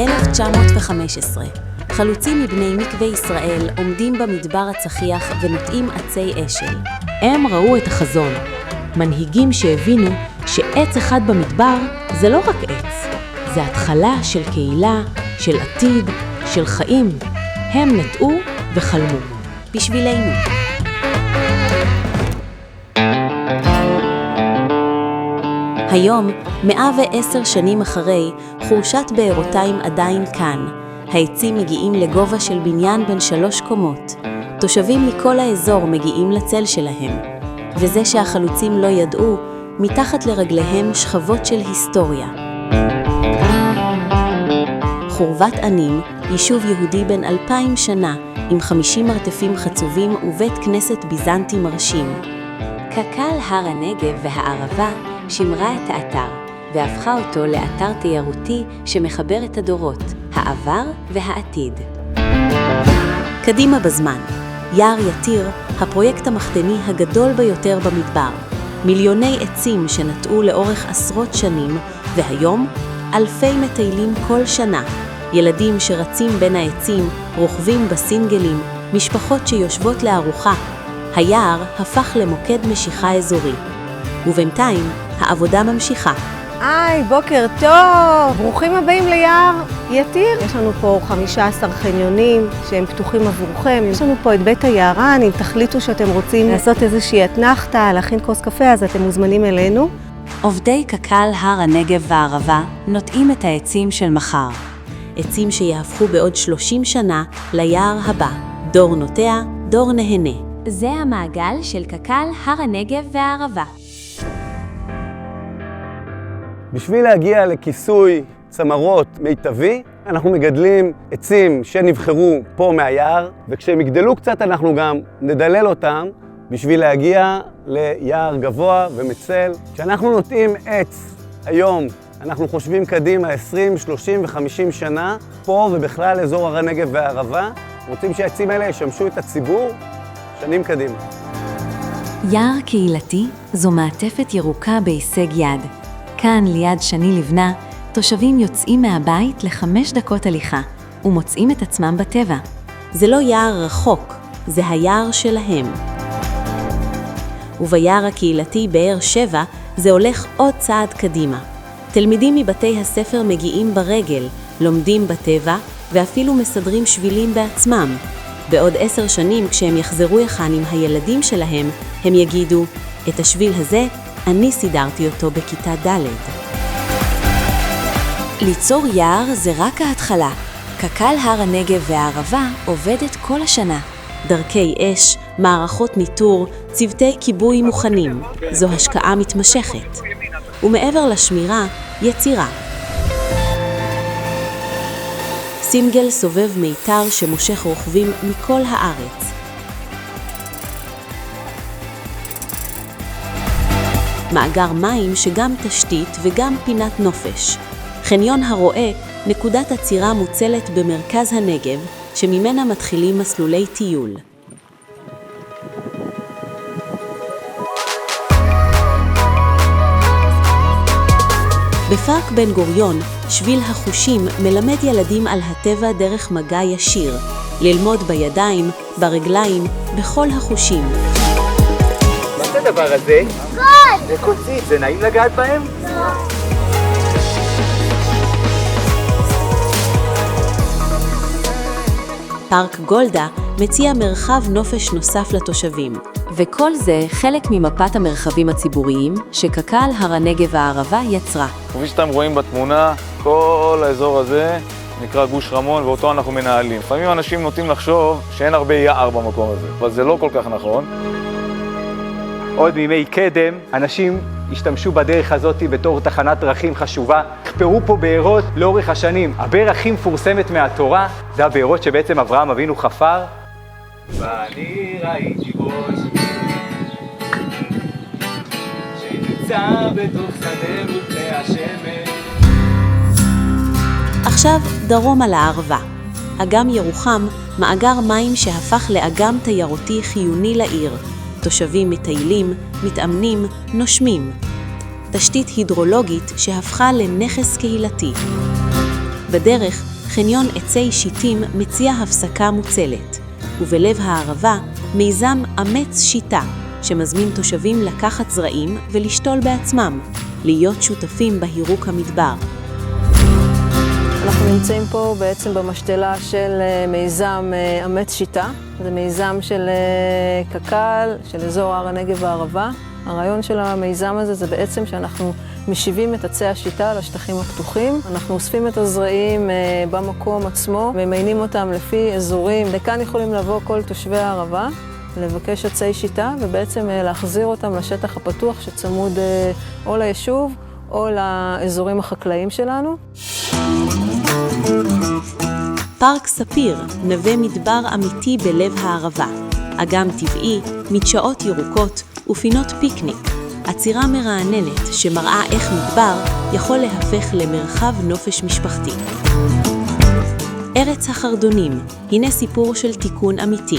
1915. חלוצים מבני מקווה ישראל עומדים במדבר הצחיח ונוטעים עצי אשל. הם ראו את החזון. מנהיגים שהבינו שעץ אחד במדבר זה לא רק עץ. זה התחלה של קהילה, של עתיד, של חיים. הם נטעו וחלמו. בשבילנו. היום, 110 שנים אחרי, חורשת בארותיים עדיין כאן. העצים מגיעים לגובה של בניין בן 3 קומות. תושבים מכל האזור מגיעים לצל שלהם. וזה שהחלוצים לא ידעו, מתחת לרגליהם שכבות של היסטוריה. חורבת ענים, יישוב יהודי בן 2000 שנה, עם 50 מרתפים חצובים ובית כנסת ביזנטי מרשים. קק"ל הר הנגב והערבה שמרה את האתר, והפכה אותו לאתר תיירותי שמחבר את הדורות, העבר והעתיד. קדימה בזמן. יער יתיר, הפרויקט המחתני הגדול ביותר במדבר. מיליוני עצים שנטעו לאורך עשרות שנים, והיום אלפי מטיילים כל שנה. ילדים שרצים בין העצים, רוכבים בסינגלים, משפחות שיושבות לארוחה. היער הפך למוקד משיכה אזורי. ובינתיים, העבודה ממשיכה. היי, בוקר טוב! ברוכים הבאים ליער יתיר. יש לנו פה 15 חניונים שהם פתוחים עבורכם. יש לנו פה את בית היערן, אם תחליטו שאתם רוצים לעשות איזושהי אתנחתה, להכין כוס קפה, אז אתם מוזמנים אלינו. עובדי קק"ל הר הנגב והערבה נוטעים את העצים של מחר. עצים שיהפכו בעוד 30 שנה ליער הבא. דור נוטע, דור נהנה. זה המעגל של קק"ל הר הנגב והערבה. בשביל להגיע לכיסוי צמרות מיטבי, אנחנו מגדלים עצים שנבחרו פה מהיער, וכשהם יגדלו קצת אנחנו גם נדלל אותם בשביל להגיע ליער גבוה ומצל. כשאנחנו נוטעים עץ היום, אנחנו חושבים קדימה 20, 30 ו-50 שנה, פה ובכלל אזור הר הנגב והערבה, רוצים שהעצים האלה ישמשו את הציבור שנים קדימה. יער קהילתי זו מעטפת ירוקה בהישג יד. כאן ליד שני לבנה, תושבים יוצאים מהבית ל5 דקות הליכה ומוצאים את עצמם בטבע. זה לא יער רחוק, זה היער שלהם. וביער הקהילתי באר שבע זה הולך עוד צעד קדימה. תלמידים מבתי הספר מגיעים ברגל, לומדים בטבע ואפילו מסדרים שבילים בעצמם. בעוד 10 שנים כשהם יחזרו לכאן עם הילדים שלהם, הם יגידו, את השביל הזה אני סידרתי אותו בכיתה ד'. ליצור יער זה רק ההתחלה. קק"ל הר הנגב והערבה עובדת כל השנה. דרכי אש, מערכות ניטור, צוותי כיבוי מוכנים. זו השקעה מתמשכת. ומעבר לשמירה, יצירה. סינגל סובב מיתר שמושך רוכבים מכל הארץ. מאגר מים שגם תשתית וגם פינת נופש. חניון הרועה, נקודת עצירה מוצלת במרכז הנגב, שממנה מתחילים מסלולי טיול. בפארק בן גוריון, שביל החושים מלמד ילדים על הטבע דרך מגע ישיר, ללמוד בידיים, ברגליים, בכל החושים. מה זה הדבר הזה? קוץ! זה קוצית, זה נעים לגעת בהם? פארק גולדה מציע מרחב נופש נוסף לתושבים. וכל זה חלק ממפת המרחבים הציבוריים שקק"ל הר הנגב והערבה יצרה. כפי שאתם רואים בתמונה, כל האזור הזה נקרא גוש רמון ואותו אנחנו מנהלים. לפעמים אנשים נוטים לחשוב שאין הרבה יער במקום הזה, אבל זה לא כל כך נכון. עוד מימי קדם, אנשים השתמשו בדרך הזאת בתור תחנת דרכים חשובה. החפרו פה בארות לאורך השנים. הבאר הכי מפורסמת מהתורה, זה הבארות שבעצם אברהם אבינו חפר. ואני ראיתי ראש שנמצא בתוך שדה מול פני השמש. עכשיו דרום על הערבה. אגם ירוחם, מאגר מים שהפך לאגם תיירותי חיוני לעיר. תושבים מטיילים, מתאמנים, נושמים. תשתית הידרולוגית שהפכה לנכס קהילתי. בדרך, חניון עצי שיטים מציע הפסקה מוצלת, ובלב הערבה מיזם אמץ שיטה, שמזמין תושבים לקחת זרעים ולשתול בעצמם, להיות שותפים בהירוק המדבר. אנחנו נמצאים פה בעצם במשתלה של מיזם אמץ שיטה. זה מיזם של קק"ל, של אזור הר הנגב והערבה. הרעיון של המיזם הזה זה בעצם שאנחנו משיבים את עצי השיטה לשטחים הפתוחים. אנחנו אוספים את הזרעים במקום עצמו, ממיינים אותם לפי אזורים. לכאן יכולים לבוא כל תושבי הערבה, לבקש עצי שיטה ובעצם להחזיר אותם לשטח הפתוח שצמוד או ליישוב או לאזורים החקלאיים שלנו. פארק ספיר, נווה מדבר אמיתי בלב הערבה. אגם טבעי, מדשאות ירוקות ופינות פיקניק. עצירה מרעננת שמראה איך מדבר יכול להפך למרחב נופש משפחתי. ארץ החרדונים, הנה סיפור של תיקון אמיתי.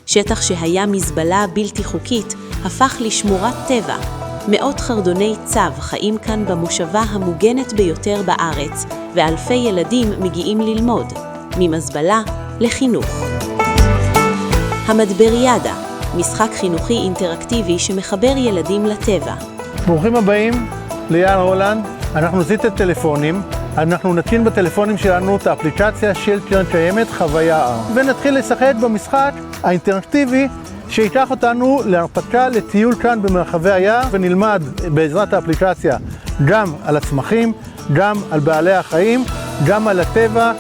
שטח שהיה מזבלה בלתי חוקית הפך לשמורת טבע. מאות חרדוני צב חיים כאן במושבה המוגנת ביותר בארץ, ואלפי ילדים מגיעים ללמוד, ממזבלה לחינוך. המדבריאדה, משחק חינוכי אינטראקטיבי שמחבר ילדים לטבע. ברוכים הבאים ליער הולנד. אנחנו נזיז את הטלפונים, אנחנו נתקין בטלפונים שלנו את האפליקציה של קרן קיימת חוויה R, ונתחיל לשחק במשחק האינטראקטיבי שיקח אותנו להרפתקה לטיול כאן במרחבי היער, ונלמד בעזרת האפליקציה גם על הצמחים, גם על בעלי החיים, גם על הטבע,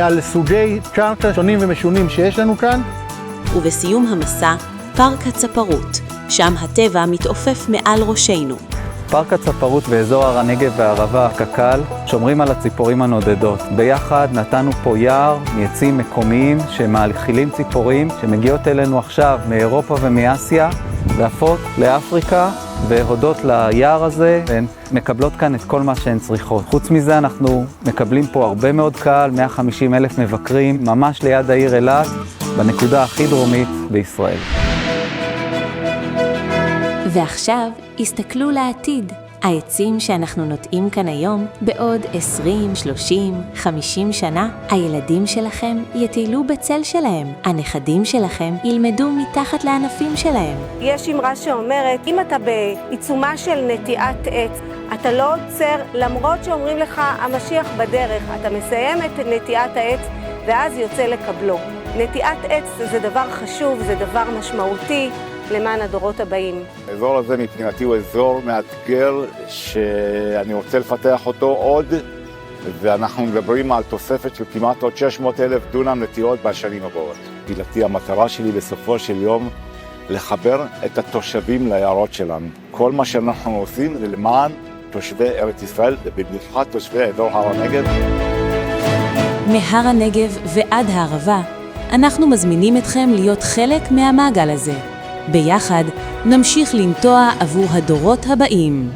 על סוגי קרקע שונים ומשונים שיש לנו כאן. ובסיום המסע, פארק הצפרות, שם הטבע מתעופף מעל ראשינו. פארק הצפרות ואזור הר הנגב והערבה, קק"ל, שומרים על הציפורים הנודדות. ביחד נתנו פה יער מעצים מקומיים שמאכילים ציפורים שמגיעות אלינו עכשיו מאירופה ומאסיה, ועפות לאפריקה, והודות ליער הזה הן מקבלות כאן את כל מה שהן צריכות. חוץ מזה אנחנו מקבלים פה הרבה מאוד קהל, 150,000 מבקרים, ממש ליד העיר אילת, בנקודה הכי דרומית בישראל. ועכשיו הסתכלו לעתיד. העצים שאנחנו נוטעים כאן היום, בעוד 20, 30, 50 שנה, הילדים שלכם יטיילו בצל שלהם. הנכדים שלכם ילמדו מתחת לענפים שלהם. יש אמרה שאומרת, אם אתה בעיצומה של נטיעת עץ, אתה לא עוצר, למרות שאומרים לך המשיח בדרך, אתה מסיים את נטיעת העץ ואז יוצא לקבלו. נטיעת עץ זה דבר חשוב, זה דבר משמעותי למען הדורות הבאים. האזור הזה מבחינתי הוא אזור מאתגר שאני רוצה לפתח אותו עוד, ואנחנו מדברים על תוספת של כמעט עוד 600,000 דונם נטיעות בשנים הבאות. מבחינתי המטרה שלי בסופו של יום לחבר את התושבים ליערות שלנו. כל מה שאנחנו עושים זה למען תושבי ארץ ישראל, ובמיוחד תושבי אזור הר הנגב. מהר הנגב ועד הערבה, אנחנו מזמינים אתכם להיות חלק מהמעגל הזה. ביחד נמשיך לנטוע עבור הדורות הבאים.